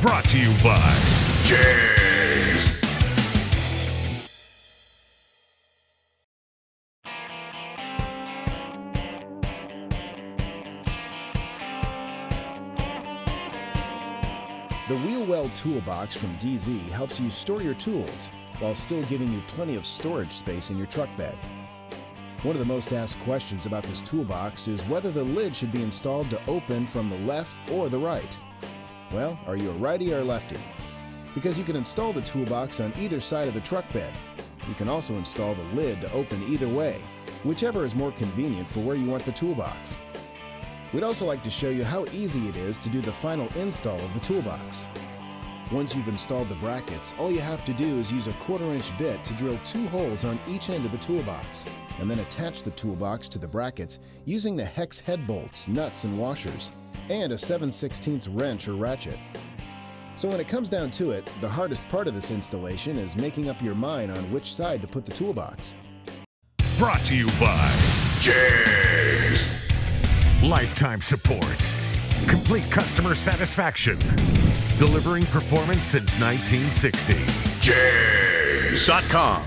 Brought to you by JEGS. The Wheel Well Toolbox from Dee Zee helps you store your tools while still giving you plenty of storage space in your truck bed. One of the most asked questions about this toolbox is whether the lid should be installed to open from the left or the right. Well, are you a righty or a lefty? Because you can install the toolbox on either side of the truck bed. You can also install the lid to open either way, whichever is more convenient for where you want the toolbox. We'd also like to show you how easy it is to do the final install of the toolbox. Once you've installed the brackets, all you have to do is use a 1/4-inch bit to drill 2 holes on each end of the toolbox, and then attach the toolbox to the brackets using the hex head bolts, nuts, and washers, and a 7/16 wrench or ratchet. So when it comes down to it, the hardest part of this installation is making up your mind on which side to put the toolbox. Brought to you by JEGS. Lifetime support. Complete customer satisfaction. Delivering performance since 1960. JEGS.com.